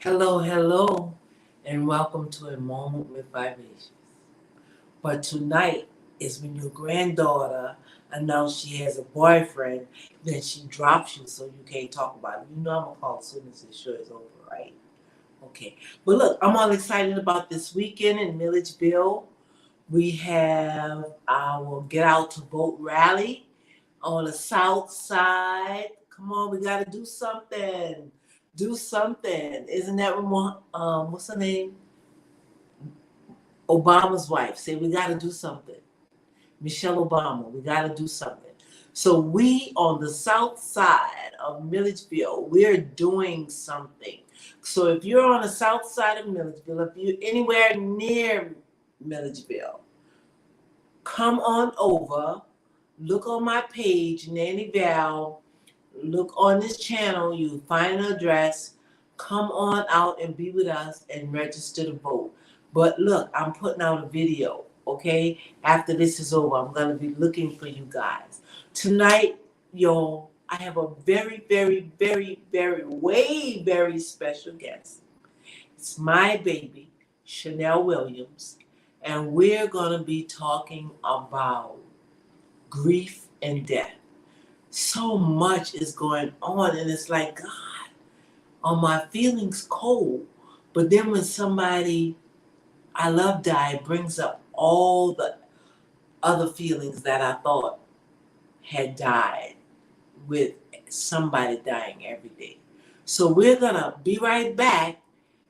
Hello, hello, and welcome to A Moment with Vivacious. But tonight is when your granddaughter announced she has a boyfriend, then she drops you so you can't talk about it. You know I'm gonna call as soon as this show is over, right? Okay. But look, I'm all excited about this weekend in Milledgeville. We have our Get Out to Vote rally on the south side. Come on, we gotta do something. Do something. Isn't that what what's her name? Obama's wife said we gotta do something. Michelle Obama, we gotta do something. So we on the south side of Milledgeville, we're doing something. So if you're on the south side of Milledgeville, if you're anywhere near Milledgeville, come on over, look on my page, Nanny Val, look on this channel, you find an address, come on out and be with us and register to vote. But look, I'm putting out a video, okay? After this is over, I'm gonna be looking for you guys. Tonight, y'all, I have a very, very, very, very, way very special guest. It's my baby, Chonél Williams, and we're gonna be talking about grief and death. So much is going on, and it's like, God, are my feelings cold? But then when somebody I love die, it brings up all the other feelings that I thought had died with somebody dying every day. So we're gonna be right back,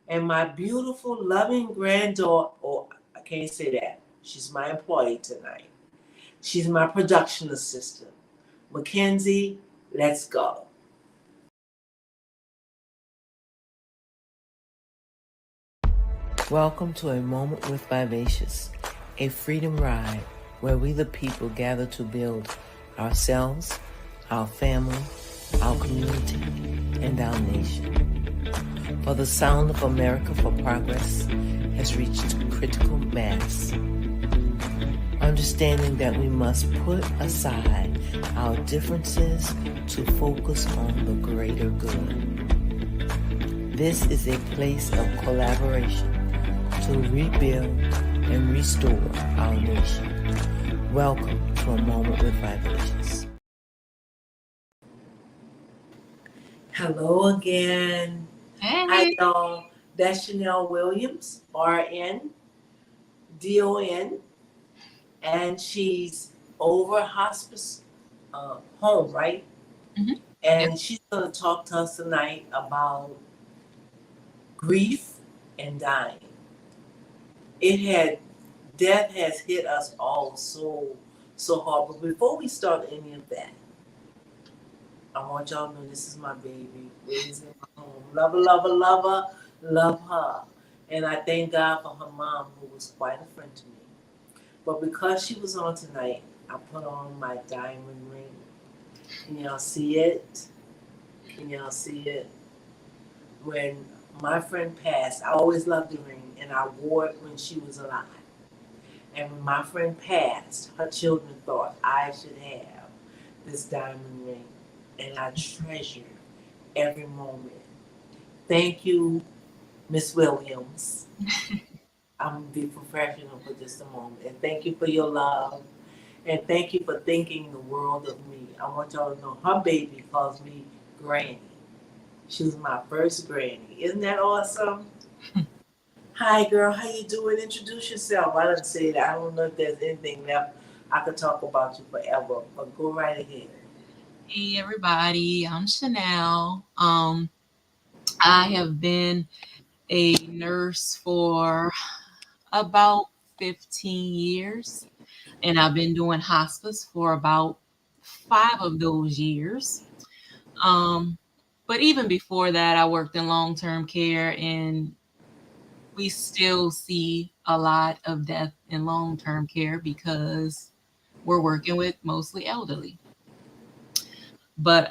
and my beautiful, loving granddaughter, oh, I can't say that. She's my employee tonight. She's my production assistant. Mackenzie, let's go. Welcome to A Moment with Vivacious, a freedom ride where we the people gather to build ourselves, our family, our community, and our nation. For the sound of America for Progress has reached critical mass. Understanding that we must put aside our differences to focus on the greater good. This is a place of collaboration to rebuild and restore our nation. Welcome to A Moment with Vivacious. Hello again. Hey. Hi, y'all. That's Chonél Williams, RN, DON, and she's over hospice home, right? Mm-hmm. And Yep. she's going to talk to us tonight about grief and dying. Death has hit us all so hard. But before we start any of that, I want y'all to know this is my baby. Raised in my home. Love her, love her, love her, love her. And I thank God for her mom, who was quite a friend to me. But because she was on tonight, I put on my diamond ring. Can y'all see it? Can y'all see it? When my friend passed, I always loved the ring, and I wore it when she was alive. And when my friend passed, her children thought I should have this diamond ring, and I treasure every moment. Thank you, Miss Williams. I'm gonna be professional for just a moment. And thank you for your love. And thank you for thinking the world of me. I want y'all to know her baby calls me Granny. She was my first granny. Isn't that awesome? Hi, girl. How you doing? Introduce yourself. I didn't say that. I don't know if there's anything left. I could talk about you forever, but go right ahead. Hey everybody, I'm Chonél. I have been a nurse for about 15 years, and I've been doing hospice for about 5 of those years. Um, but even before that, I worked in long-term care, and we still see a lot of death in long-term care because we're working with mostly elderly. But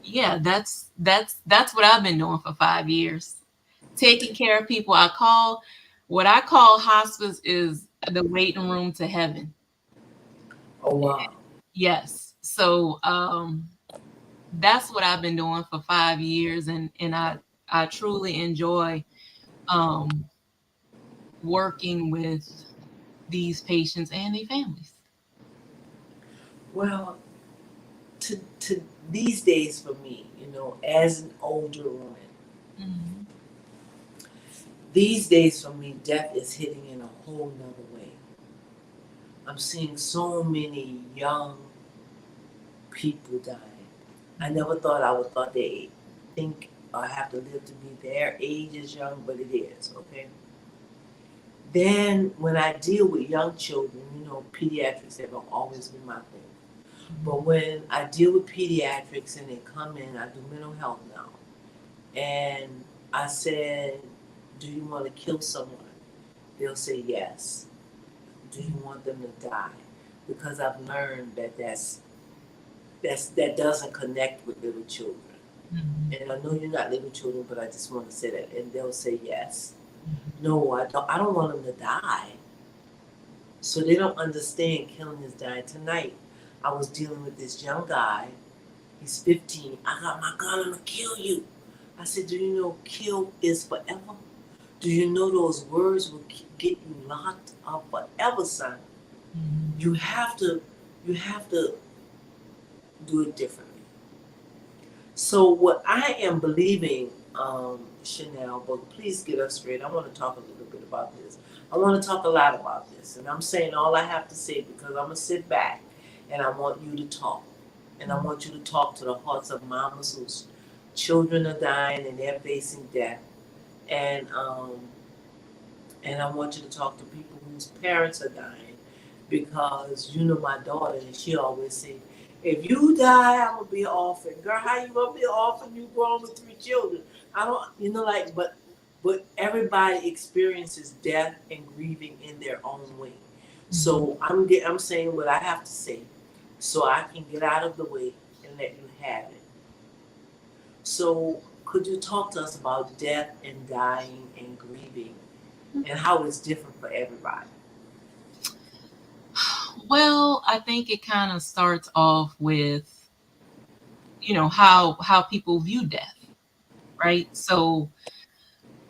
yeah, that's what I've been doing for 5 years. Taking care of people. What I call hospice is the waiting room to heaven. Oh, wow. Yes. So that's what I've been doing for 5 years, and I truly enjoy um, working with these patients and their families. Well, to these days for me, as an older woman, Mm-hmm. these days for me, death is hitting in a whole nother way. I'm seeing so many young people dying. I never thought I would thought they think I have to live to be their age is young, but it is, okay? Then when I deal with young children, pediatrics have always been my thing. But when I deal with pediatrics and they come in, I do mental health now. And I said, do you want to kill someone? They'll say yes. Do you want them to die? Because I've learned that doesn't connect with little children. Mm-hmm. And I know you're not little children, but I just want to say that. And they'll say yes. No, I don't want them to die. So they don't understand killing is dying. Tonight, I was dealing with this young guy. He's 15. I got my gun, I'm gonna kill you. I said, do you know kill is forever? Do you know those words will get you locked up forever, son? Mm-hmm. You have to do it differently. So what I am believing, Chonél, but please get us straight. I want to talk a little bit about this. I want to talk a lot about this, and I'm saying all I have to say because I'm gonna sit back, and I want you to talk, and I want you to talk to the hearts of mamas whose children are dying and they're facing death, and I want you to talk to people whose parents are dying, because you know my daughter, and she always say, if you die, I'm gonna be an orphan. Girl, how you gonna be an orphan? You grown with 3 children. I don't, but everybody experiences death and grieving in their own way. So I'm saying what I have to say, so I can get out of the way and let you have it. So could you talk to us about death and dying and grieving and how it's different for everybody? Well, I think it kind of starts off with, how people view death, right? So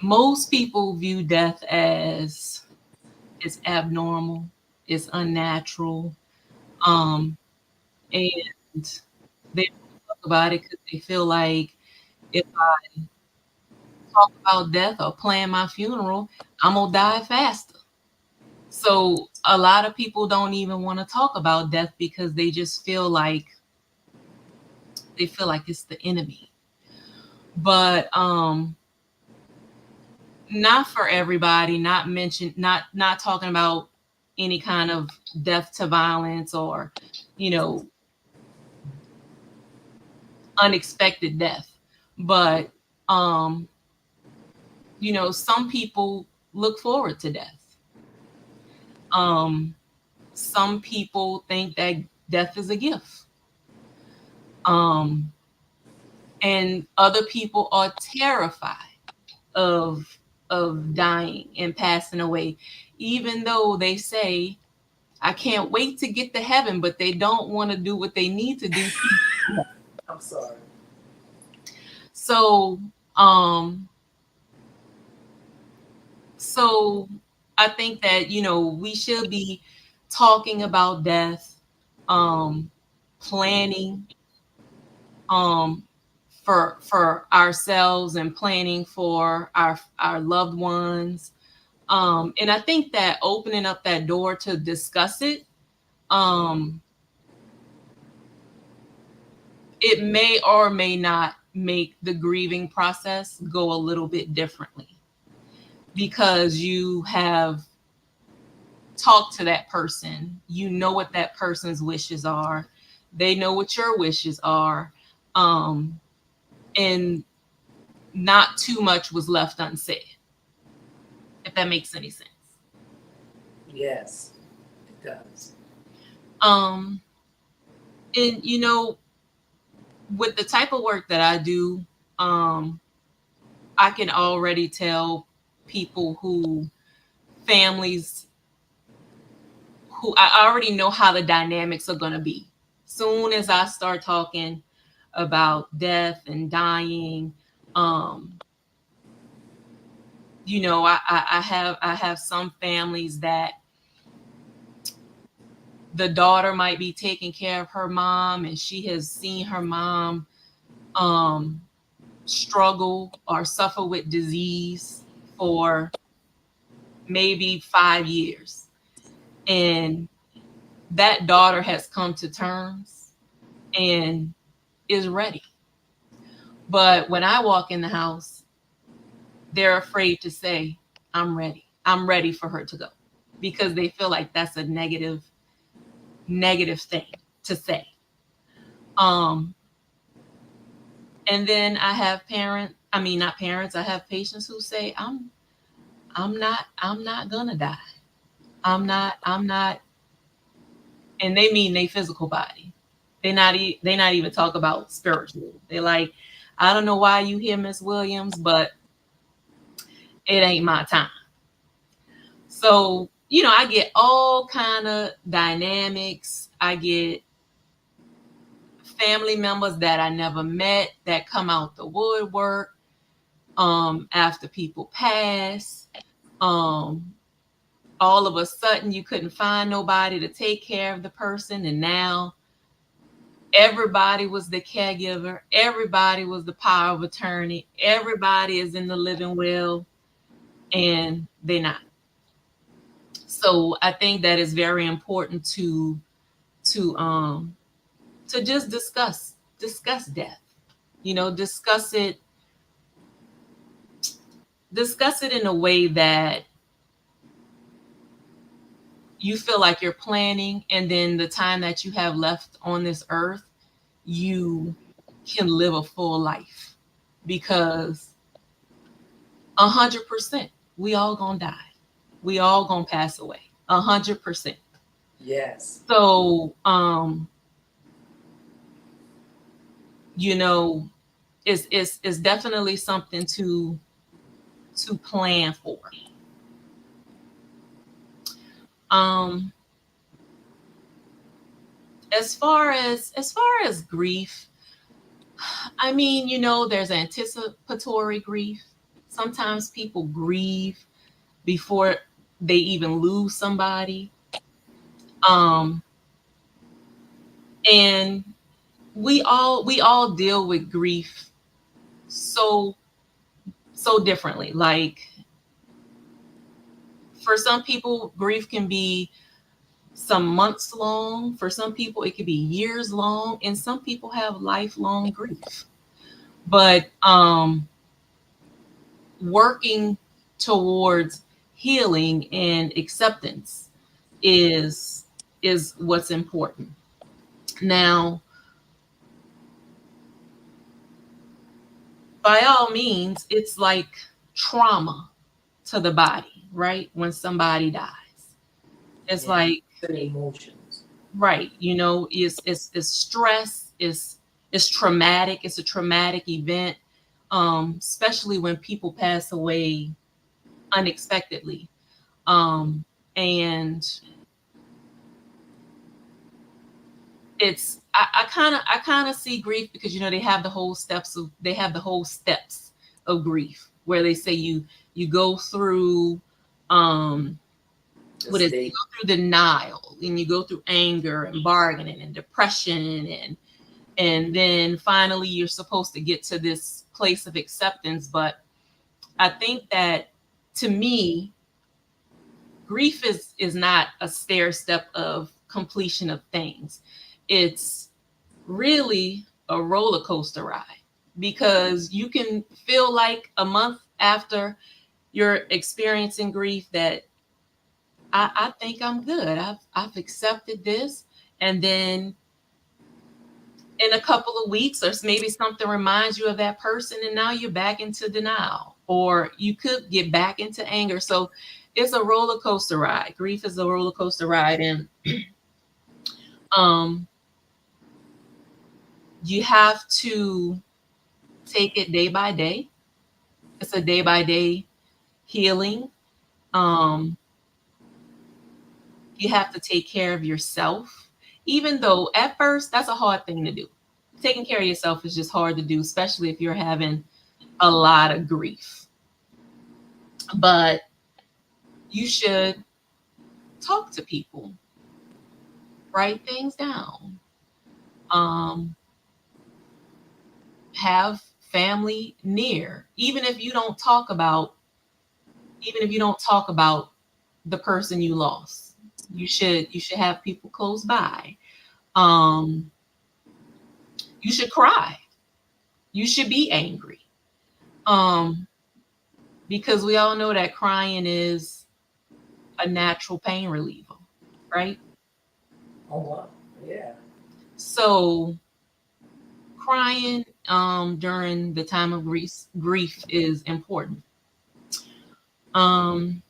most people view death as it's abnormal, it's unnatural, um, and they don't talk about it because they feel like if I talk about death or plan my funeral, I'm gonna die faster. So a lot of people don't even want to talk about death because they feel like it's the enemy. But not for everybody, not talking about any kind of death to violence or, you know, unexpected death. But um, some people look forward to death. Um, some people think that death is a gift. Um, and other people are terrified of dying and passing away, even though they say, I can't wait to get to heaven, but they don't want to do what they need to do. I'm sorry. So, um, so I think that, we should be talking about death, um, planning, um, for ourselves and planning for our loved ones. And I think that opening up that door to discuss it, um, it may or may not make the grieving process go a little bit differently because you have talked to that person. You know what that person's wishes are. They know what your wishes are. Um, and not too much was left unsaid, if that makes any sense. Yes, it does. Um, and with the type of work that I do, um, I can already tell people families who I already know how the dynamics are going to be. Soon as I start talking, about death and dying. Um, I have some families that the daughter might be taking care of her mom, and she has seen her mom um, struggle or suffer with disease for maybe 5 years. And that daughter has come to terms and is ready. But when I walk in the house, they're afraid to say, I'm ready. I'm ready for her to go, because they feel like that's a negative thing to say. Um, and then I have not parents, I have patients who say, I'm not gonna die. I'm not, and they mean they physical body. They not even talk about spiritual. They like, I don't know why you here, Miss Williams, but it ain't my time. So, I get all kind of dynamics. I get family members that I never met that come out the woodwork after people pass. Um, all of a sudden you couldn't find nobody to take care of the person, and now everybody was the caregiver, everybody was the power of attorney, everybody is in the living will, and they're not. So I think that is very important to just discuss death. Discuss it in a way that you feel like you're planning, and then the time that you have left on this earth, you can live a full life, because 100% we all gonna die, we all gonna pass away, 100%. Yes. So you know it's definitely something to plan for. um as far as grief, I mean, there's anticipatory grief. Sometimes people grieve before they even lose somebody. Um, and we all deal with grief so differently. Like, for some people, grief can be some months long. For some people, it could be years long, and some people have lifelong grief. But working towards healing and acceptance is is what's important. Now, by all means, it's like trauma to the body, right? When somebody dies, it's Yeah. like, The emotions. right, it's stress, it's traumatic, it's a traumatic event, especially when people pass away unexpectedly. And it's I kind of see grief, because they have the whole steps of grief, where they say you go through um The what is it? You state. go through denial, and you go through anger and bargaining and depression, and then finally you're supposed to get to this place of acceptance. But I think that, to me, grief is not a stair step of completion of things. It's really a roller coaster ride, because you can feel like a month after you're experiencing grief that I think I'm good. I've accepted this. And then in a couple of weeks, or maybe something reminds you of that person, and now you're back into denial, or you could get back into anger. So it's a roller coaster ride. Grief is a roller coaster ride. And um you have to take it day by day. It's a day by day healing. Um, you have to take care of yourself, even though at first that's a hard thing to do. taking care of yourself is just hard to do, especially if you're having a lot of grief. But you should talk to people, write things down, um, have family near, even if you don't talk about the person you lost. You should have people close by. Um, you should cry. You should be angry. Um, because we all know that crying is a natural pain reliever, right? Oh wow. Yeah. So crying during the time of grief is important. Um,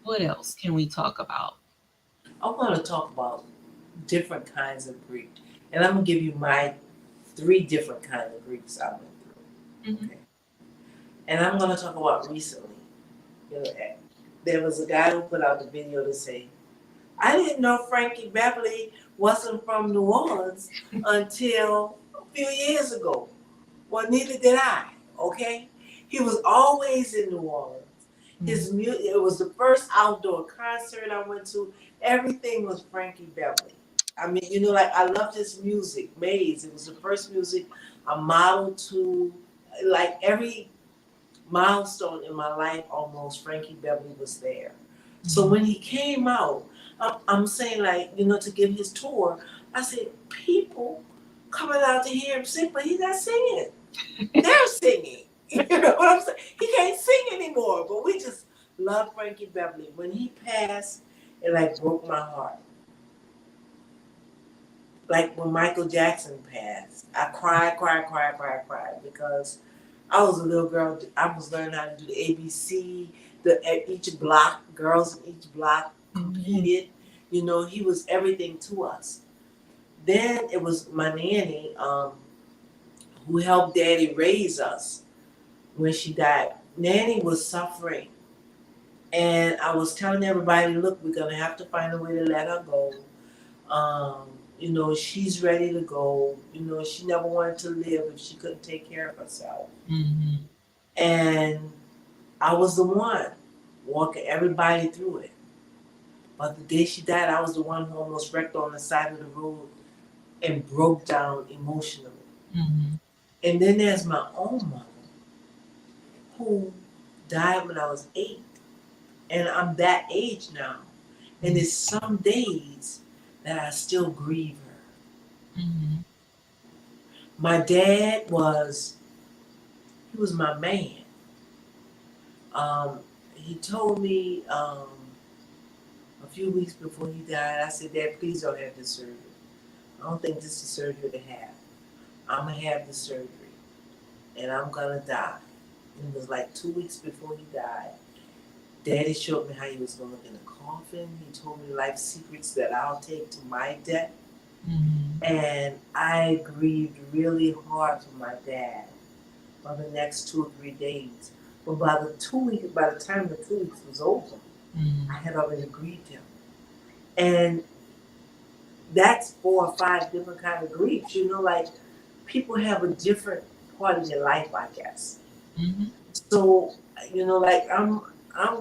what else can we talk about? I want to talk about different kinds of grief, and I'm gonna give you my 3 different kinds of griefs I went through. Mhm. Okay. And I'm gonna talk about recently. You know, there was a guy who put out the video to say, "I didn't know Frankie Beverly wasn't from New Orleans until a few years ago." Well, neither did I. Okay, he was always in New Orleans. His music, it was the first outdoor concert I went to. Everything was Frankie Beverly. I mean, like I loved his music. Maze. It was the first music I modeled to. Like every milestone in my life, almost Frankie Beverly was there. So when he came out, I'm saying like to give his tour. I said people coming out to hear him sing, but he's not singing. They're singing. You know what I'm saying? He can't sing anymore. But we just love Frankie Beverly. When he passed, it like broke my heart. Like when Michael Jackson passed, I cried because I was a little girl. I was learning how to do the ABC. At each block, girls in each block competed. He was everything to us. Then it was my nanny, who helped Daddy raise us when she died. Nanny was suffering. And I was telling everybody, look, we're going to have to find a way to let her go. She's ready to go. She never wanted to live if she couldn't take care of herself. Mm-hmm. And I was the one walking everybody through it. But the day she died, I was the one who almost wrecked on the side of the road and broke down emotionally. Mm-hmm. And then there's my own mother who died when I was 8. And I'm that age now. And there's some days that I still grieve her. Mm-hmm. My dad he was my man. He told me a few weeks before he died, I said, Dad, please don't have this surgery. I don't think this is surgery to have. I'm going to have the surgery and I'm going to die. And it was like 2 weeks before he died. Daddy showed me how he was going to look in a coffin. He told me life secrets that I'll take to my death. Mm-hmm. And I grieved really hard for my dad for the next 2 or 3 days. But by the time the 2 weeks was over, Mm-hmm. I had already grieved him. And that's 4 or 5 different kinds of griefs. Like people have a different part of their life, I guess. Mm-hmm. So, like I'm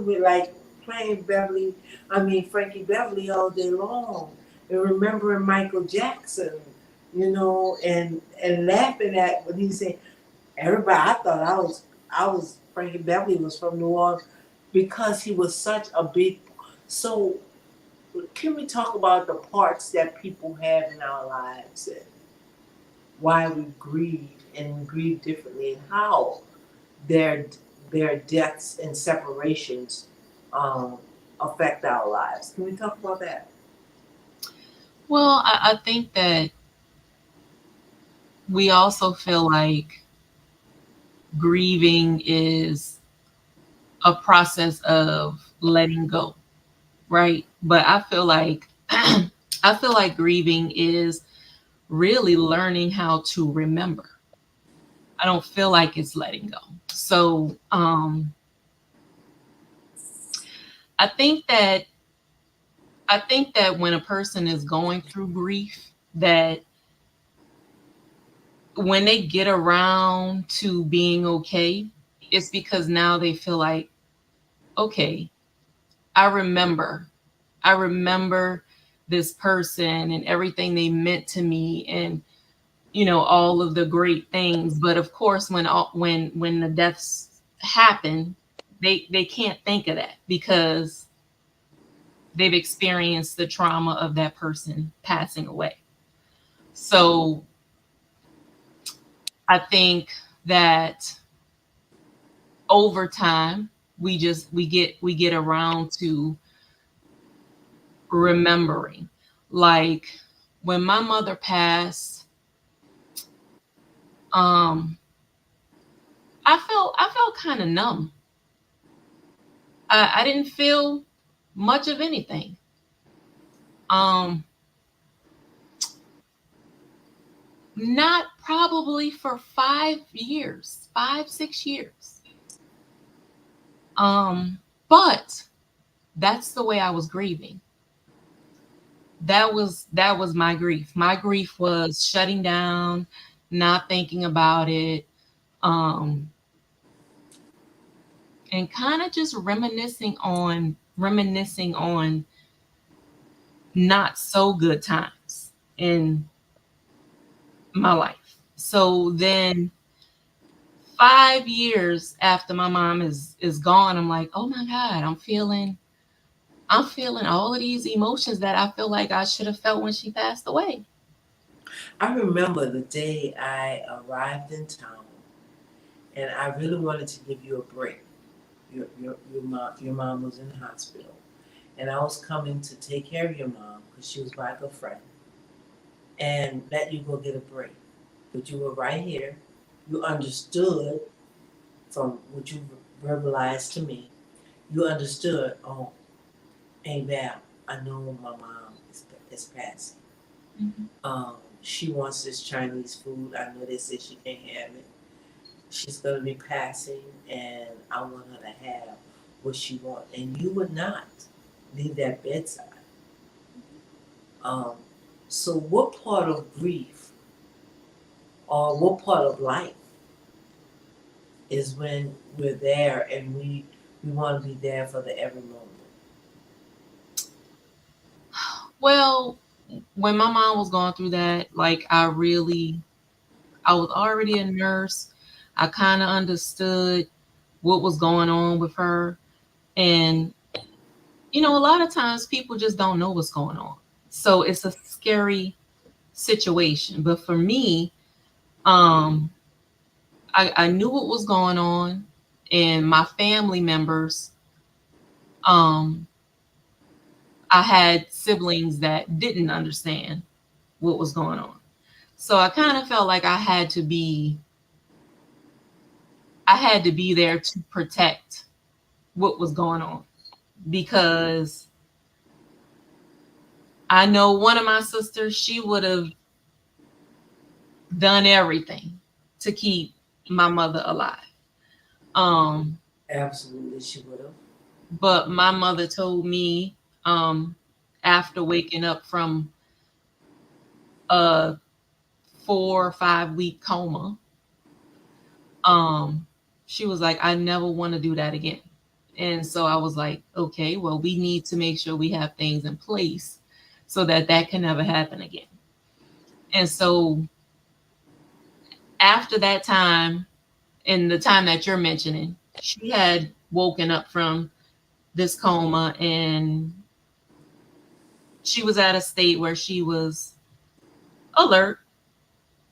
with like playing Frankie Beverly all day long and remembering Michael Jackson, and laughing at when he said everybody I thought I was Frankie Beverly was from New Orleans because he was such a big. So can we talk about the parts that people have in our lives and why we grieve and we grieve differently and how their their deaths and separations um, affect our lives. Can we talk about that? Well, I think that we also feel like grieving is a process of letting go, right? But I feel like I feel like grieving is really learning how to remember. I don't feel like it's letting go. So I think that I think that when a person is going through grief, that when they get around to being okay, it's because now they feel like, okay, I remember. I remember this person and everything they meant to me, and all of the great things. But of course, when the deaths happen, they can't think of that because they've experienced the trauma of that person passing away. So I think that over time we get around to remembering. Like when my mother passed, um I felt kind of numb. I didn't feel much of anything. Um Not probably for 5 years, 5, 6 years. But that's the way I was grieving. That was my grief. My grief was shutting down, not thinking about it, um, and kind of just reminiscing on not so good times in my life. So then 5 years after my mom is gone, I'm like, oh my God, I'm feeling all of these emotions that I feel like I should have felt when she passed away. I remember the day I arrived in town, and I really wanted to give you a break. Your mom was in the hospital, and I was coming to take care of your mom because she was like a friend, and let you go get a break. But you were right here. You understood from what you verbalized to me. You understood. Oh, hey, Val, I know my mom is passing. Mhm. She wants this Chinese food. I know they said she can't have it. She's gonna be passing, and I want her to have what she wants. And you would not leave that bedside. Um, so, what part of grief or what part of life is when we're there and we want to be there for the every moment? Well, when my mom was going through that, like I was already a nurse. I kind of understood what was going on with her. And, a lot of times people just don't know what's going on. So it's a scary situation. But for me, um, I knew what was going on, and my family members, um, I had siblings that didn't understand what was going on. So I kind of felt like I had to be there to protect what was going on, because I know one of my sisters, she would have done everything to keep my mother alive. Um, Absolutely, she would have. but my mother told me, um, after waking up from a 4 or 5 week coma, um, she was like, I never want to do that again. And so I was like, okay, well, we need to make sure we have things in place so that that can never happen again. And so after that time, and the time that you're mentioning, she had woken up from this coma, and she was at a state where she was alert.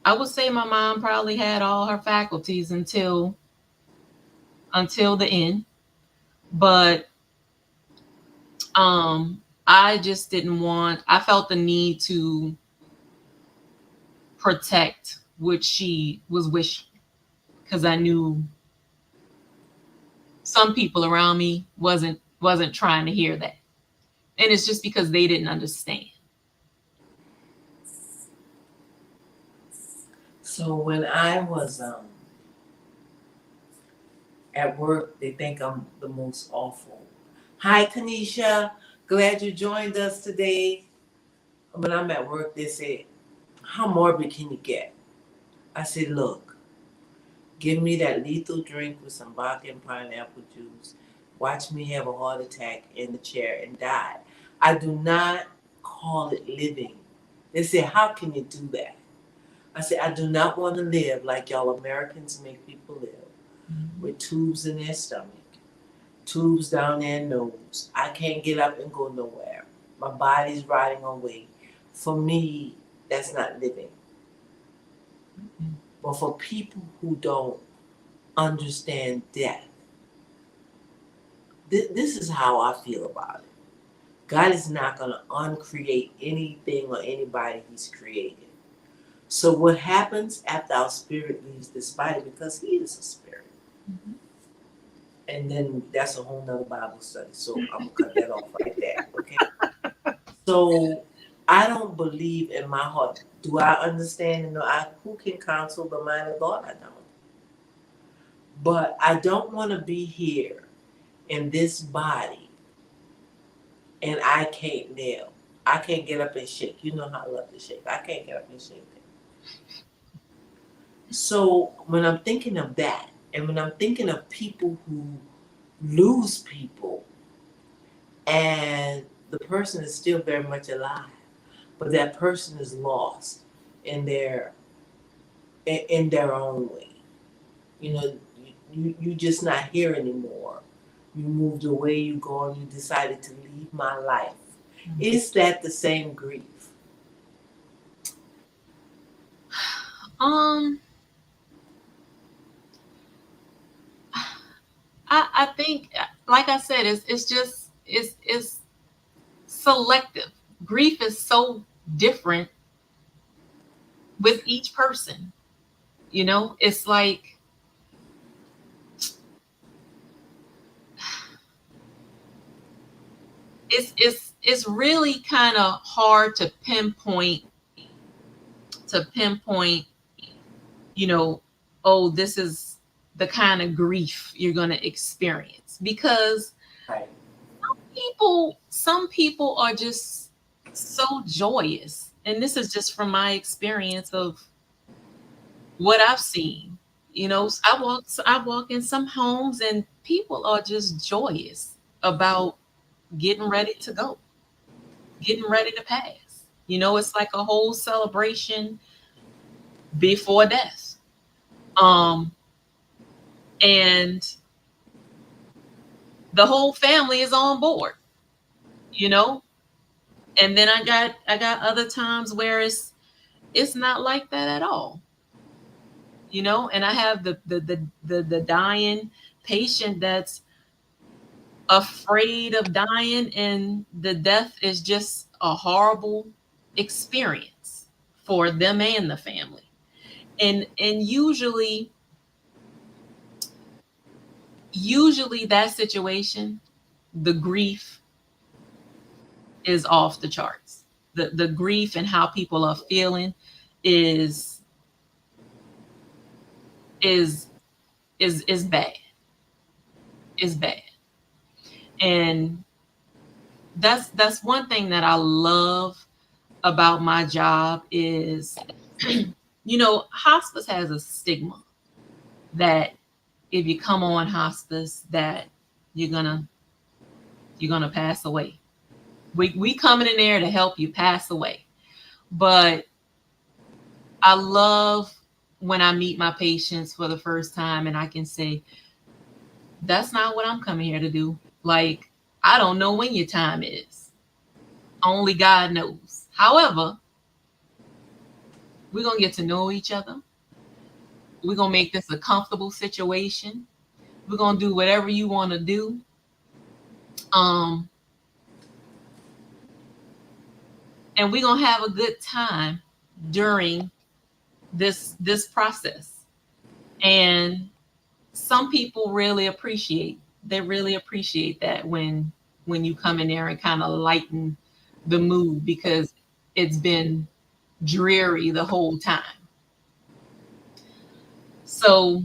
I would say my mom probably had all her faculties until the end, but I just didn't want. I felt the need to protect what she was wishing, because I knew some people around me wasn't trying to hear that, and it's just because they didn't understand. So when I was at work, they think I'm the most awful. Hi, Tanisha. Glad you joined us today. When I'm at work, they say, how morbid can you get? I said, look, give me that lethal drink with some vodka and pineapple juice. Watch me have a heart attack in the chair and die. I do not call it living. They say, how can you do that? I say, I do not want to live like y'all Americans make people live, with tubes in their stomach, tubes down their nose. I can't get up and go nowhere. My body's rotting away. For me, that's not living. But for people who don't understand death, this is how I feel about it. God is not going to uncreate anything or anybody He's created. So what happens after our spirit leaves this body, because He is a spirit. Mhm. And then that's a whole nother Bible study. So I'm gonna cut that off right there. Okay. So I don't believe in my heart. Do I understand and know who can counsel the mind of God? I don't. But I don't want to be here in this body and I can't live. I can't get up and shake. You know how I love to shake. I can't get up and shake. So when I'm thinking of that, and when I'm thinking of people who lose people, and the person is still very much alive, but that person is lost in their own way. You know, you just not here anymore. You moved away, you gone, you decided to leave my life. Is that the same grief? Um, I think, like I said, it's just it's selective. Grief is so different with each person. You know, it's like it's really kind of hard to pinpoint, you know, oh, this is the kind of grief you're going to experience, because Right. some people are just so joyous, and this is just from my experience of what I've seen. You know, I walk in some homes and people are just joyous about getting ready to go, getting ready to pass. You know, it's like a whole celebration before death. Um, and the whole family is on board, you know? And then I got other times where it's not like that at all. You know, and I have the dying patient that's afraid of dying, and the death is just a horrible experience for them and the family. And usually that situation, the grief is off the charts. The grief and how people are feeling is is is bad. Is bad. And that's one thing that I love about my job is you know, hospice has a stigma that if you come on hospice that you're gonna you're gonna pass away. We coming in there to help you pass away. But I love when I meet my patients for the first time and I can say, that's not what I'm coming here to do. Like, I don't know when your time is. Only God knows. However, we're going to get to know each other. We're going to make this a comfortable situation. We're going to do whatever you want to do. Um, and we're going to have a good time during this process. And some people really appreciate, they really appreciate that when you come in there and kind of lighten the mood, because it's been dreary the whole time. So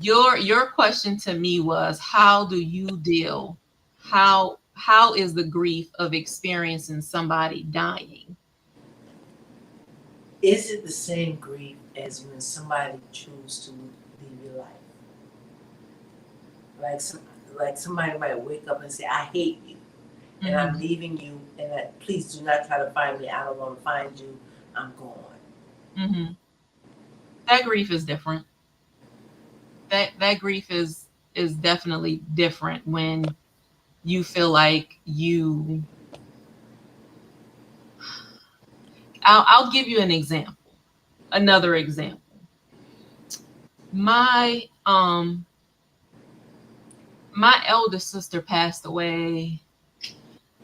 Your question to me was, how do you deal, how is the grief of experiencing somebody dying? Is it the same grief as when somebody chooses to leave your life? Like like somebody might wake up and say, "I hate you, and I'm leaving you, and please do not try to find me. I don't want to find you. I'm gone." Mm-hmm. That grief is different. That grief is definitely different when you feel like you. I'll give you an example. Another example. My my eldest sister passed away,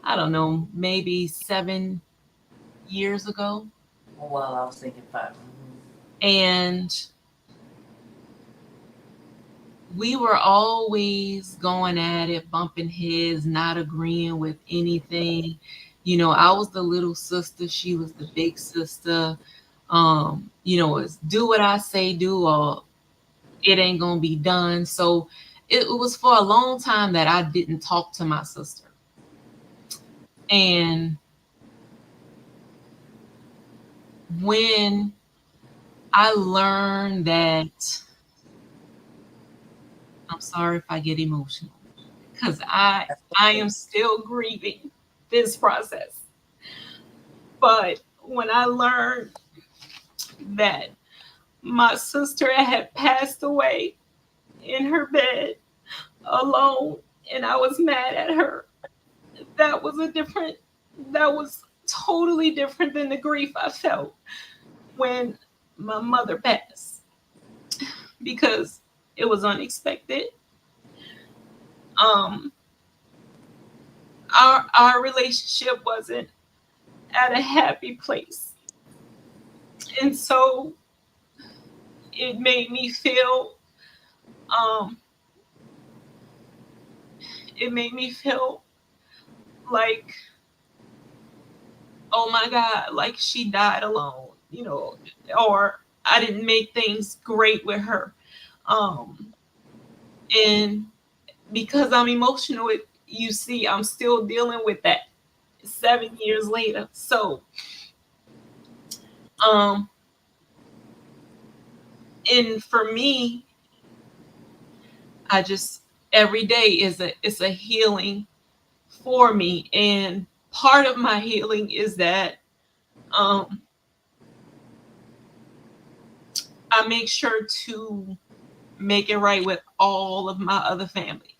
I don't know, maybe 7 years ago. Oh, well, I was thinking 5. And we were always going at it, bumping heads, not agreeing with anything. I was the little sister, she was the big sister. It's do what I say do, or it ain't gonna be done. So it was for a long time that I didn't talk to my sister. And when I learned that, I'm sorry if I get emotional, because I am still grieving this process. But when I learned that my sister had passed away in her bed alone, and I was mad at her, that was that was totally different than the grief I felt when my mother passed, because it was unexpected. Um, our relationship wasn't at a happy place, and so it made me feel um, it made me feel like, oh my God, like she died alone, or I didn't make things great with her. Um, and because I'm emotional, you see, I'm still dealing with that 7 years later. So, um, and for me, I just, every day is a healing for me. And part of my healing is that um, I make sure to make it right with all of my other family.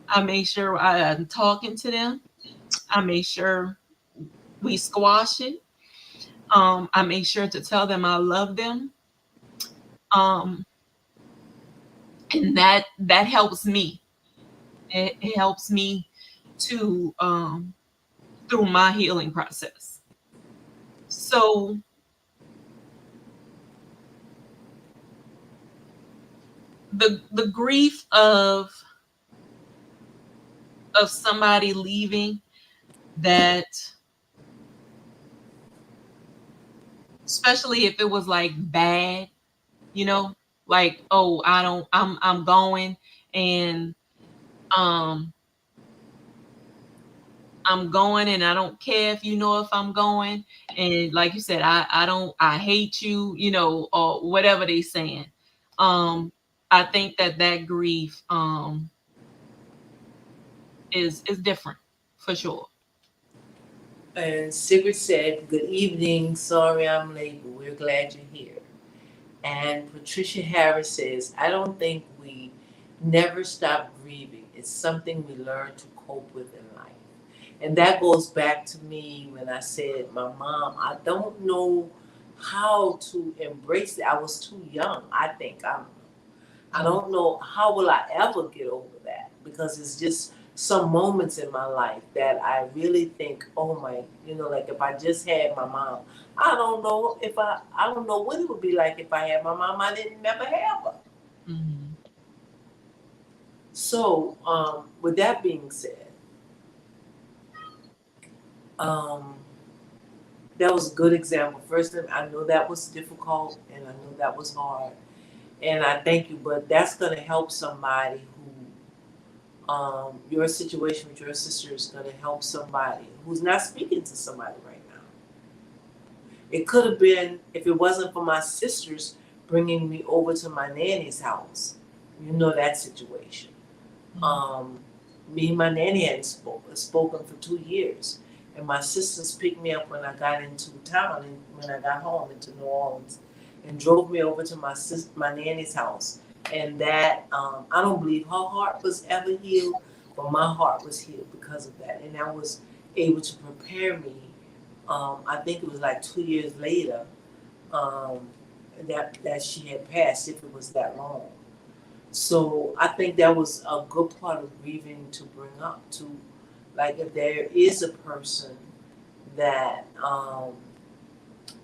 I make sure I'm talking to them. I make sure we squash it. I make sure to tell them I love them. Um, and that helps me. It helps me to through my healing process. So the grief of somebody leaving, that, especially if it was like bad, you know, like, oh, I'm going, and um I'm going, and I don't care if if I'm going. And like you said, I hate you, or whatever they saying. Um, I think that grief is different for sure. And Sigrid said, "Good evening. Sorry I'm late, but we're glad you're here." And Patricia Harris says, "I don't think we never stop grieving. It's something we learn to cope with in life." And that goes back to me when I said, my mom, I don't know how to embrace it. I was too young, I think. I don't know how will I ever get over that, because it's just some moments in my life that I really think, oh my, like if I just had my mom, I don't know what it would be like if I had my mom. I didn't never have her. Mm-hmm. So, with that being said, um, that was a good example. First, I know that was difficult and I know that was hard. And I thank you, but that's going to help somebody who, your situation with your sister is going to help somebody who's not speaking to somebody right now. It could have been, if it wasn't for my sisters bringing me over to my nanny's house, you know that situation. Me and my nanny hadn't spoken for 2 years. And my sisters picked me up when I got into town and when I got home into New Orleans and drove me over to my nanny's house. And that, I don't believe her heart was ever healed, but my heart was healed because of that. And that was able to prepare me. I think it was like 2 years later um, that she had passed, if it was that long. So I think that was a good part of grieving to bring up to, like, if there is a person that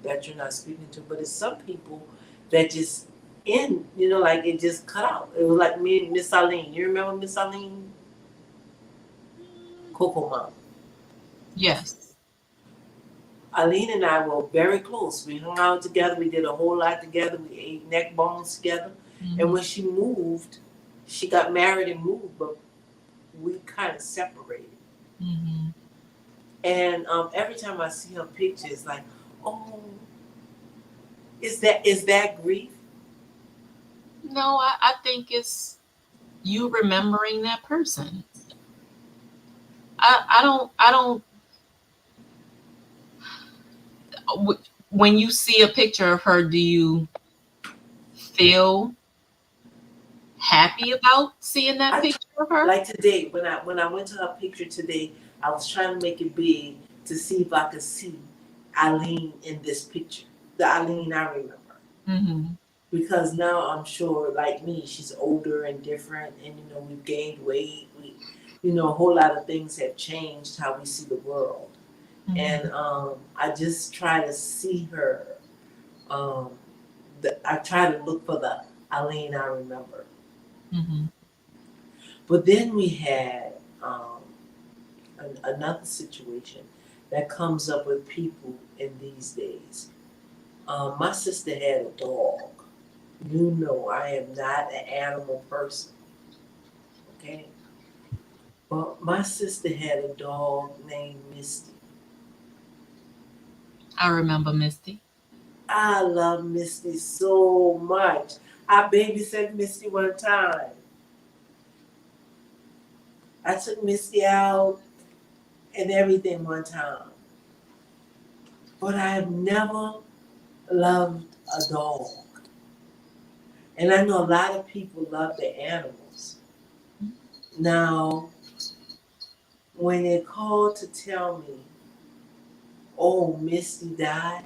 that you're not speaking to, but it's some people that just like it just cut out. It was like me and Miss Aline. You remember Miss Aline? Coco Mom. Yes. Aline and I were very close. We hung out together. We did a whole lot together. We ate neck bones together. Mm-hmm. And when she moved, she got married and moved, but we kind of separated. Mm-hmm. And every time I see her pictures, like, oh, is that grief? No, I think it's you remembering that person. I don't. When you see a picture of her, do you feel happy about seeing that picture of her? Like today, when I went to her picture today, I was trying to make it big to see if I could see Eileen in this picture, the Eileen I remember. Mm-hmm. Because now I'm sure, like me, she's older and different, and we've gained weight. A whole lot of things have changed how we see the world. Mm-hmm. And I just try to see her. I try to look for the Eileen I remember. Mm-hmm. But then we had another situation that comes up with people in these days. My sister had a dog. I am not an animal person. Okay? But my sister had a dog named Misty. I remember Misty. I love Misty so much. I babysat Misty one time. I took Misty out and everything one time. But I have never loved a dog. And I know a lot of people love their animals. Now, when they called to tell me, oh, Misty died,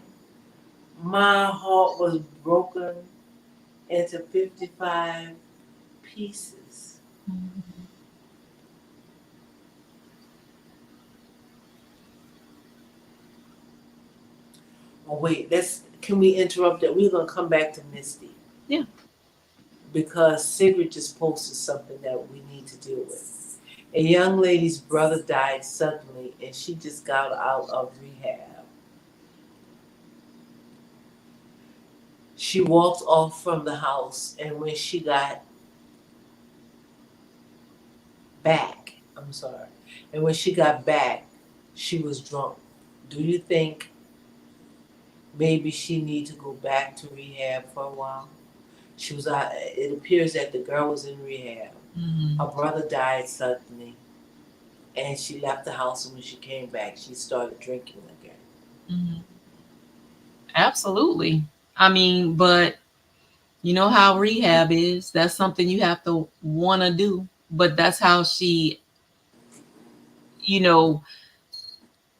my heart was broken into 55 pieces. Mm-hmm. Oh, wait, can we interrupt that? We're going to come back to Misty. Yeah. Because Sigrid just posted something that we need to deal with. A young lady's brother died suddenly, and she just got out of rehab. She walked off from the house, and when she got back, she was drunk. Do you think maybe she need to go back to rehab for a while? She was. It appears that the girl was in rehab. Mm-hmm. Her brother died suddenly, and she left the house. And when she came back, she started drinking again. Mm-hmm. Absolutely. I mean, but you know how rehab is. That's something you have to want to do. But that's how she.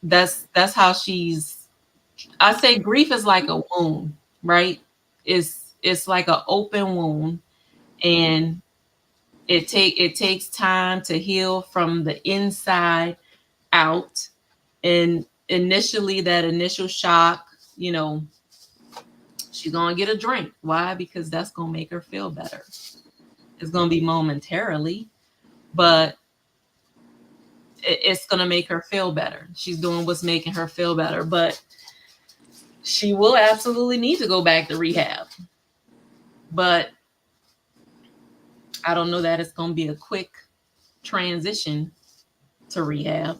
That's how she's. I say grief is like a wound, right? It's like an open wound, and it takes time to heal from the inside out. And initially, that initial shock, she's gonna get a drink. Why? Because that's gonna make her feel better. It's gonna be momentarily, but it's gonna make her feel better. She's doing what's making her feel better, but she will absolutely need to go back to rehab. But I don't know that it's going to be a quick transition to rehab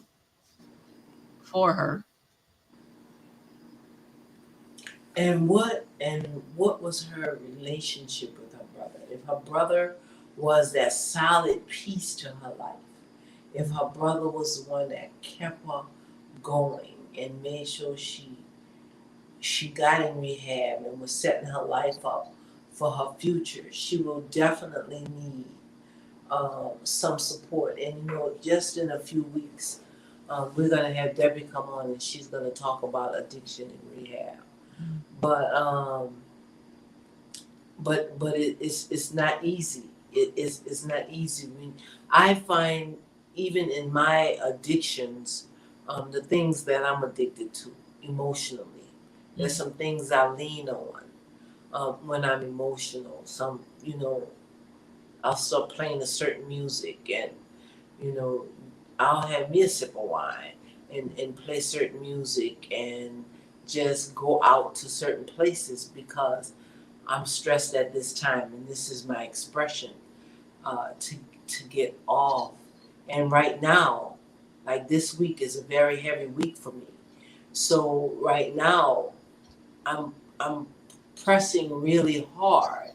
for her. And what was her relationship with her brother? If her brother was that solid piece to her life, if her brother was the one that kept her going and made sure she got in rehab and was setting her life up for her future, she will definitely need some support. And just in a few weeks, we're gonna have Debbie come on and she's gonna talk about addiction and rehab. But it's not easy. It's not easy. I find even in my addictions, the things that I'm addicted to emotionally, there's some things I lean on when I'm emotional. I'll start playing a certain music, and you know, I'll have me a sip of wine and play certain music and just go out to certain places because I'm stressed at this time, and this is my expression to get off. And right now, like this week is a very heavy week for me. So right now, I'm pressing really hard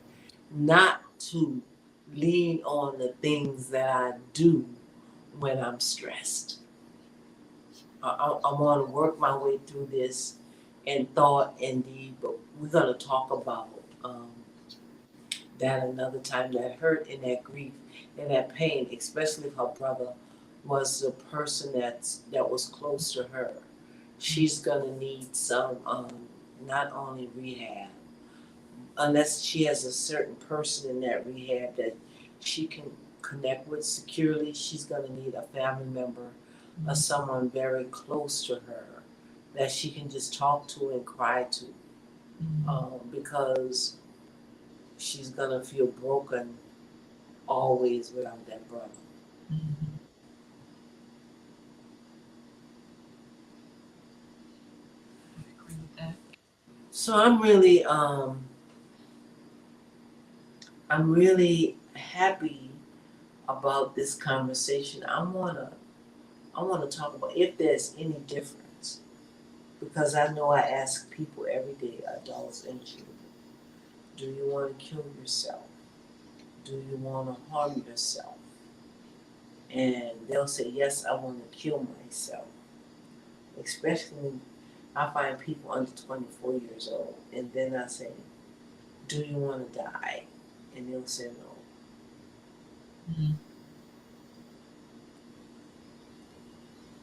not to lean on the things that I do when I'm stressed. I want to work my way through this in thought and deed, but we're going to talk about that another time. That hurt and that grief and that pain, especially if her brother was the person that was close to her. She's gonna need some not only rehab, unless she has a certain person in that rehab that she can connect with securely. She's gonna need a family member or someone very close to her that she can just talk to and cry to, because she's gonna feel broken always without that brother. I agree with that. So I'm really happy about this conversation. I wanna talk about if there's any difference, because I know I ask people every day, adults and children, do you want to kill yourself? Do you want to harm yourself? And they'll say, yes, I want to kill myself. Especially when I find people under 24 years old. And then I say, do you want to die? And they'll say no. Mhm.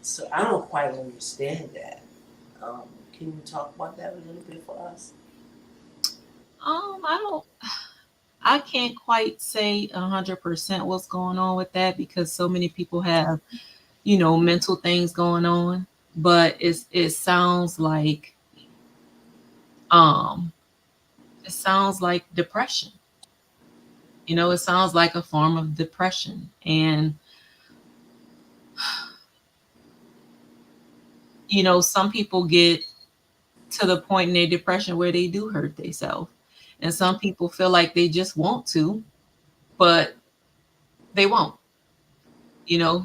So I don't quite understand that. Can you talk about that a little bit for us? I don't. I can't quite say 100% what's going on with that because so many people have, mental things going on. But um, it sounds like depression. It sounds like a form of depression, and some people get to the point in their depression where they do hurt themselves, and some people feel like they just want to, but they won't.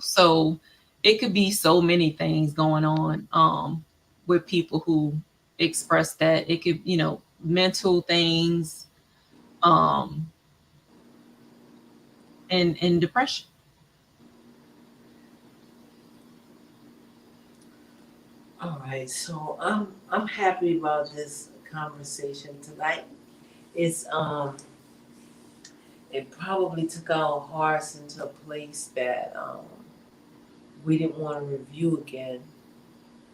So it could be so many things going on with people who express that. It could, mental things, um and depression. All right, so I'm happy about this conversation tonight. It's it probably took our hearts into a place that we didn't want to review again,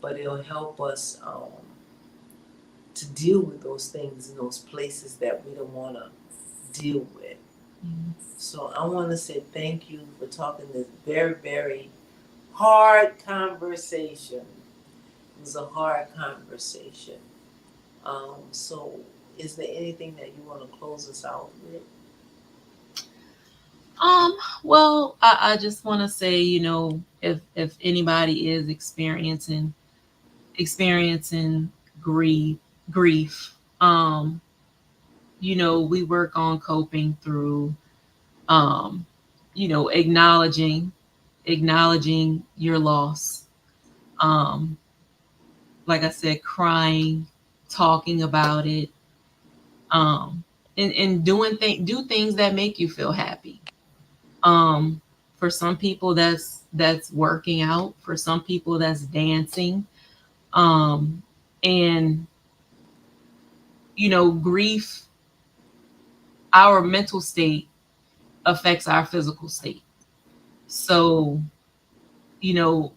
but it'll help us to deal with those things in those places that we don't want to deal with. Mhm. So I want to say thank you for talking this very, very hard conversation. It was a hard conversation. So is there anything that you want to close us out with? um well, I just want to say, if anybody is experiencing grief, we work on coping through um, acknowledging your loss. Um, like I said, crying, talking about it, and do things that make you feel happy. Um, for some people, that's working out. For some people, that's dancing. Um, and grief, our mental state affects our physical state. So, you know,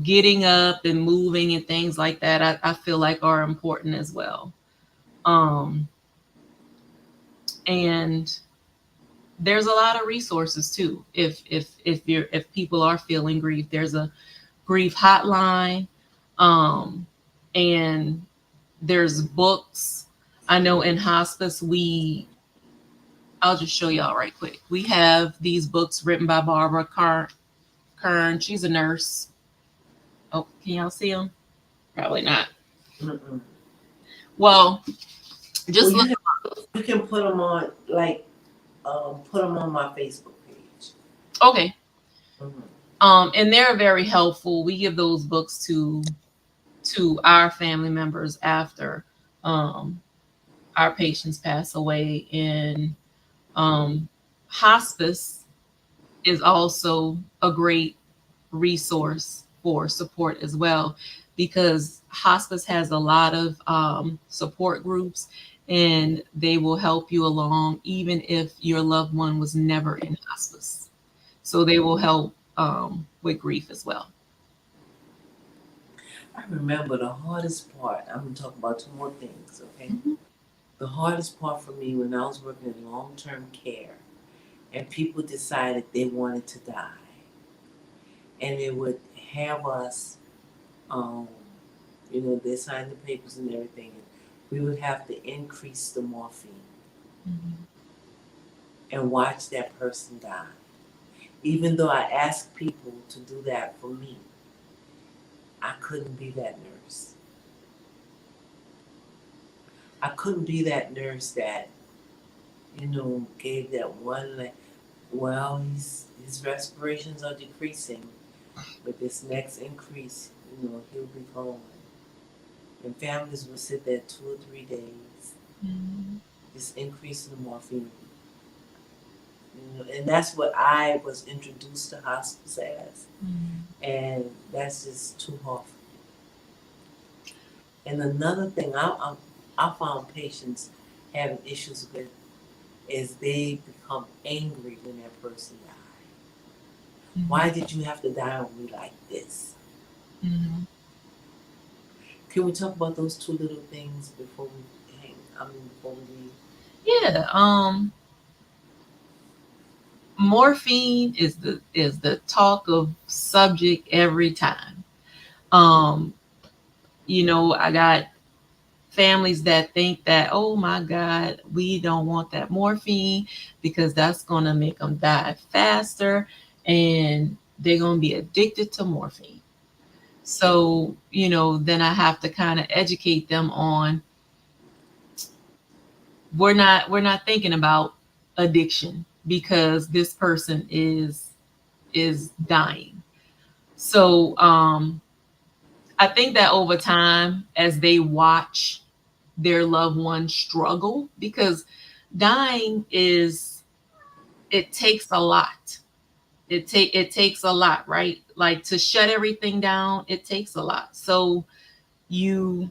getting up and moving and things like that, I feel like are important as well. Um, and there's a lot of resources too. If people are feeling grief, there's a grief hotline, um, and there's books. I know in hospice I'll just show y'all right quick. We have these books written by Barbara Kern. She's a nurse. Oh, can y'all see them? Probably not. Mm-mm. Well, just Well, look. you can put them on, like, put them on my Facebook page. Okay. Mm-hmm. And they're very helpful. We give those books to our family members after um our patients pass away. And hospice is also a great resource for support as well, because hospice has a lot of support groups, and they will help you along even if your loved one was never in hospice. So they will help with grief as well. I remember the hardest part. I'm gonna talk about two more things, okay? Mhm. The hardest part for me when I was working in long-term care, and people decided they wanted to die, and they would have us, um, they signed the papers and everything, and we would have to increase the morphine Mhm. and watch that person die. Even though I asked people to do that for me, I couldn't be that nurse. I couldn't be that nurse that, gave that one, like, well, his respirations are decreasing, but this next increase, he'll be gone. And families would sit there 2 or 3 days, Mhm. just increasing the morphine. And that's what I was introduced to hospice as. Mhm. And that's just too hard. And another thing I found patients having issues with is they become angry when that person died. Why did you have to die on me like this? Mhm. Can we talk about those two little things before we before we leave? Yeah. Morphine is the talk of subject every time. Um, I got families that think that, oh my God, we don't want that morphine because that's going to make them die faster, and they're going to be addicted to morphine. So, then I have to kind of educate them on, we're not thinking about addiction because this person is dying. So, I think that over time, as they watch their loved one struggle, because dying it takes a lot. It takes a lot, right? Like, to shut everything down, it takes a lot. You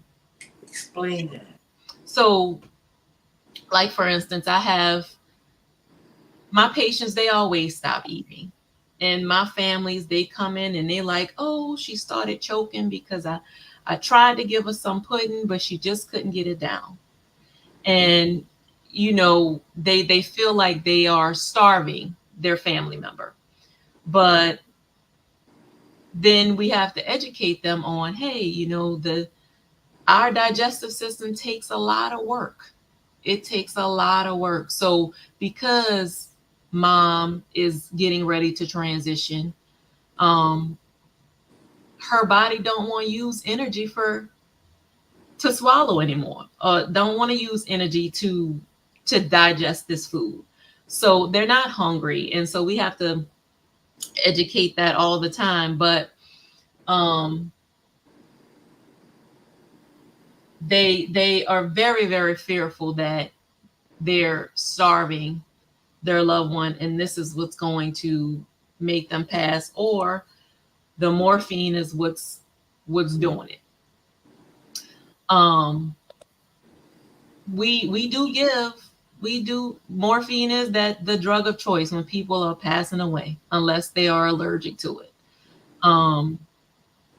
Explain that. so like, for instance, I have my patients, they always stop eating. And my families, they come in and they like, oh, she started choking because I tried to give her some pudding, but she just couldn't get it down. And they feel like they are starving their family member. But then we have to educate them on, hey, the our digestive system takes a lot of work. It takes a lot of work. So because mom is getting ready to transition, um, her body don't want to use energy to swallow anymore. Don't want to use energy to digest this food. So they're not hungry. And so we have to educate that all the time. But um, they are very, very fearful that they're starving their loved one, and this is what's going to make them pass, or the morphine is what's doing it. Um, we do give we do morphine is that the drug of choice when people are passing away unless they are allergic to it. Um,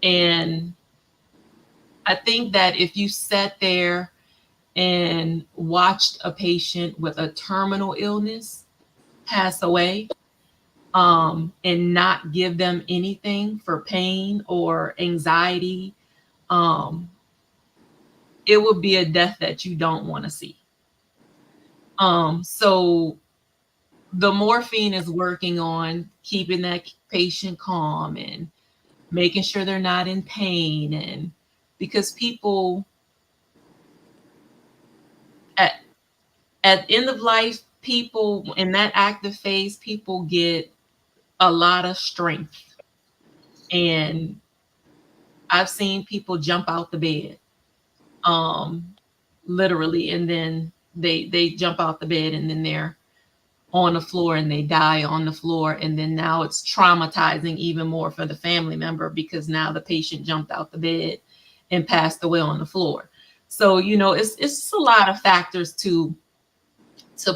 and I think that if you sat there and watched a patient with a terminal illness pass away, and not give them anything for pain or anxiety, um, it would be a death that you don't want to see. So the morphine is working on keeping that patient calm and making sure they're not in pain. And because people at end of life, people in that active phase, people get a lot of strength. And I've seen people jump out the bed, um, literally, and then they jump out the bed and then they're on the floor and they die on the floor. And then now it's traumatizing even more for the family member because now the patient jumped out the bed and passed away on the floor. So, you know, it's a lot of factors to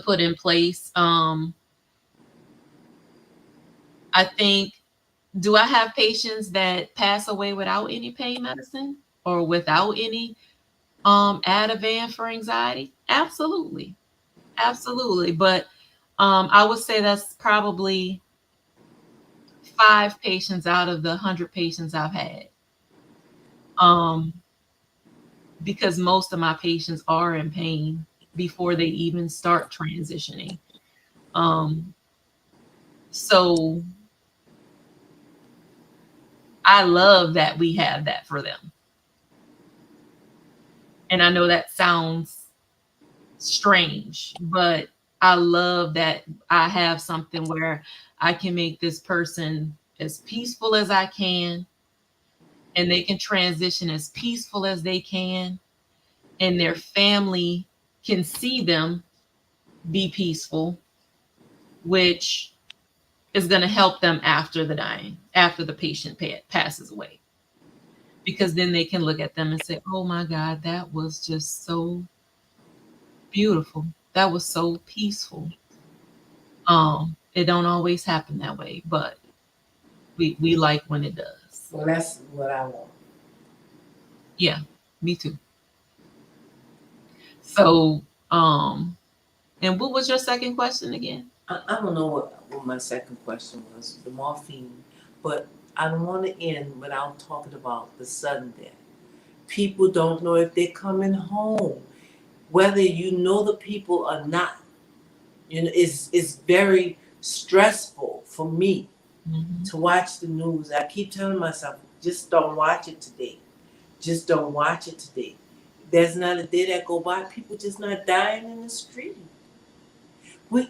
put in place. I think, do I have patients that pass away without any pain medicine or without any Ativan for anxiety? Absolutely. Absolutely. But I would say that's probably 5 patients out of the 100 patients I've had. Um, because most of my patients are in pain before they even start transitioning. Um, so I love that we have that for them. And I know that sounds strange, but I love that I have something where I can make this person as peaceful as I can, and they can transition as peaceful as they can, and their family can see them be peaceful, which is going to help them after the dying, after the patient passes away. Because then they can look at them and say, oh my God, that was just so beautiful. That was so peaceful. It don't always happen that way, but we like when it does. Well, that's what I want. Yeah, me too. So, and what was your second question again? I don't know what my second question was, the morphine, but I don't want to end without talking about the sudden death. People don't know if they're coming home, whether you know the people or not. You know, it's very stressful for me to watch the news. I keep telling myself, just don't watch it today. Just don't watch it today. There's not a day that go by, people just not dying in the street.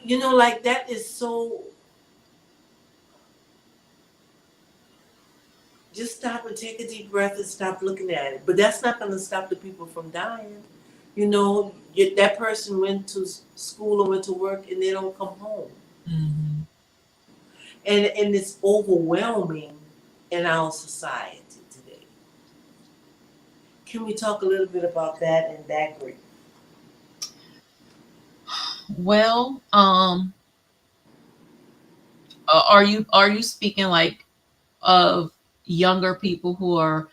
You know, like that is so. Just stop and take a deep breath and stop looking at it. But that's not going to stop the people from dying. You know, that person went to school or went to work and they don't come home. Mm-hmm. And it's overwhelming in our society today. Can we talk a little bit about that and that grief? Well, are you speaking like of younger people who are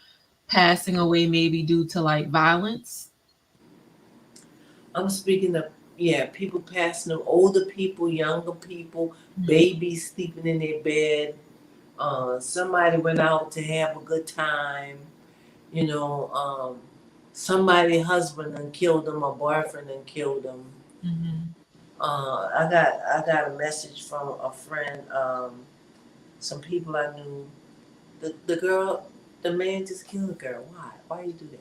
passing away maybe due to like violence? I'm speaking of, yeah, people passing them, older people, younger people, Mm-hmm. babies sleeping in their bed. Somebody went out to have a good time. You know, somebody husband and killed them, or boyfriend and killed them. Mm-hmm. I got a message from a friend. Some people I knew. The girl, the man just killed the girl. Why? Why you do that?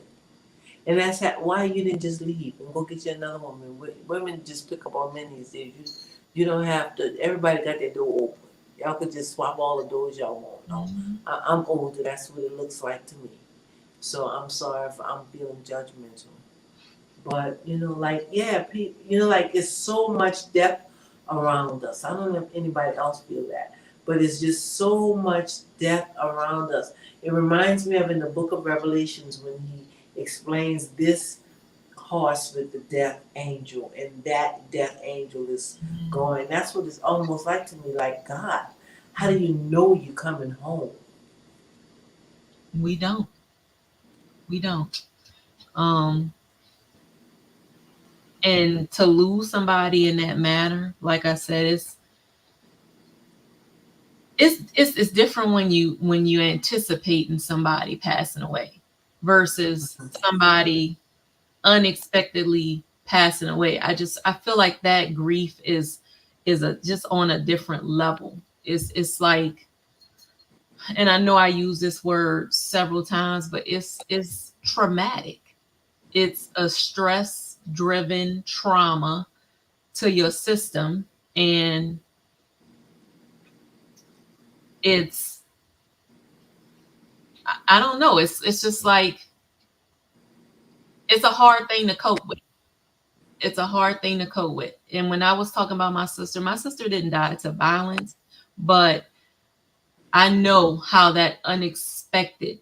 And why you didn't just leave and go get you another woman. Women just pick up on men these days. You don't have to. Everybody got their door open. Y'all could just swap all the doors y'all want. No, Mhm. I'm older. That's what it looks like to me. So I'm sorry if I'm feeling judgmental. But like like it's so much death around us. I don't know if anybody else feel that, but it's just so much death around us. It reminds me of in the book of Revelations when he explains this horse with the death angel, and that death angel is going. That's what it's almost like to me. Like, God, how do you know you're coming home? We don't. We don't. Um, and to lose somebody in that manner, like I said, it's different when you anticipating somebody passing away versus somebody unexpectedly passing away. I feel like that grief is a just on a different level. It's like, and I know I use this word several times, but it's traumatic. It's a stress driven trauma to your system, and it's I don't know, it's just like it's a hard thing to cope with. It's a hard thing to cope with. And when I was talking about my sister didn't die to violence, but I know how that unexpected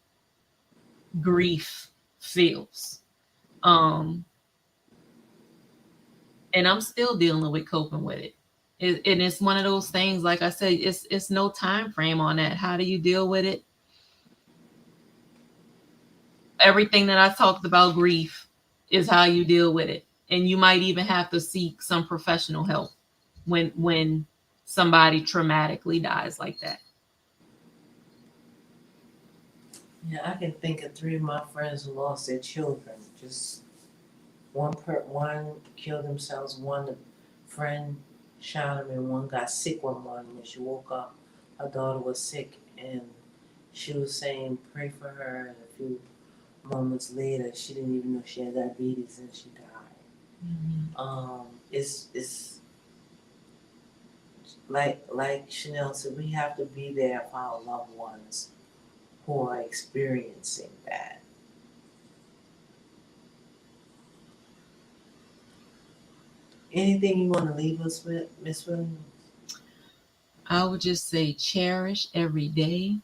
grief feels. Um, and I'm still dealing with coping with it. And it's one of those things, like I said, it's no time frame on that. How do you deal with it? Everything that I talked about grief is how you deal with it. And you might even have to seek some professional help when somebody traumatically dies like that. Yeah, I can think of three of my friends who lost their children. Just one killed themselves, one friend shot him, and one got sick one morning. When she woke up, her daughter was sick, and she was saying, "Pray for her." And a few moments later, she didn't even know she had diabetes, and she died. It's like Chanel said, we have to be there for our loved ones who are experiencing that. Anything you want to leave us with, Miss Williams? I would just say cherish every day.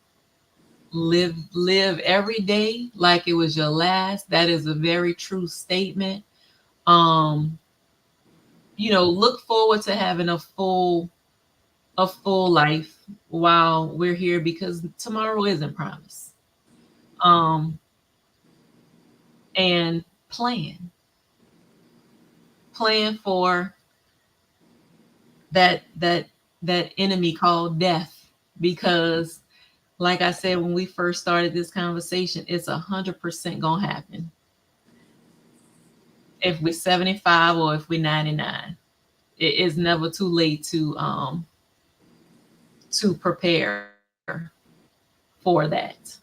Live every day like it was your last. That is a very true statement. Um, look forward to having a full life while we're here because tomorrow isn't promised. Um, and plan for that that enemy called death, because like I said when we first started this conversation, it's 100% gonna happen if we're 75 or if we're 99. It is never too late to prepare for that.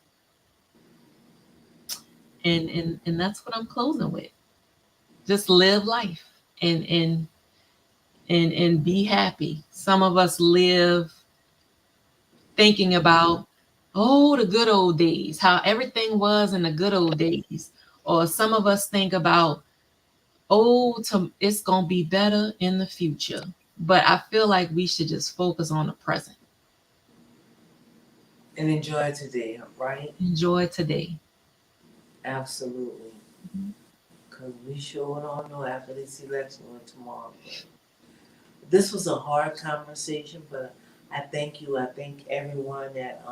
And that's what I'm closing with. Just live life and be happy. Some of us live thinking about, oh, the good old days, how everything was in the good old days. Or some of us think about, oh, it's going to be better in the future. But I feel like we should just focus on the present. And enjoy today, right? Enjoy today. Absolutely. Because we sure don't know after this election what tomorrow brings. This was a hard conversation, but I thank you. I thank everyone that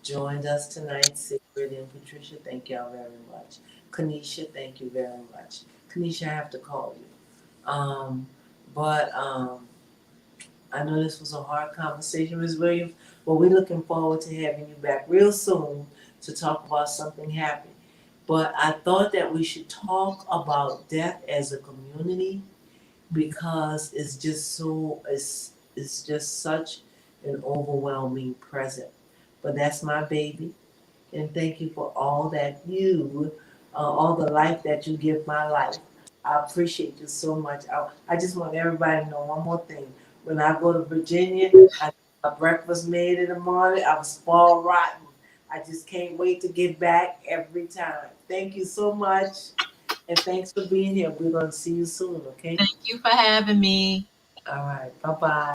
joined us tonight. Sigrid and Patricia, thank y'all very much. Kanisha, thank you very much. Kanisha, I have to call you. But I know this was a hard conversation, Ms. Williams, but we're looking forward to having you back real soon to talk about something happy. But I thought that we should talk about death as a community because it's just such an overwhelming present. But that's my baby, and thank you for all the life that you give my life. I appreciate you so much. I just want everybody to know one more thing. When I go to Virginia, I get my breakfast made in the morning. I'm spoiled rotten. I just can't wait to get back every time. Thank you so much. And thanks for being here. We're going to see you soon, okay? Thank you for having me. All right. Bye-bye.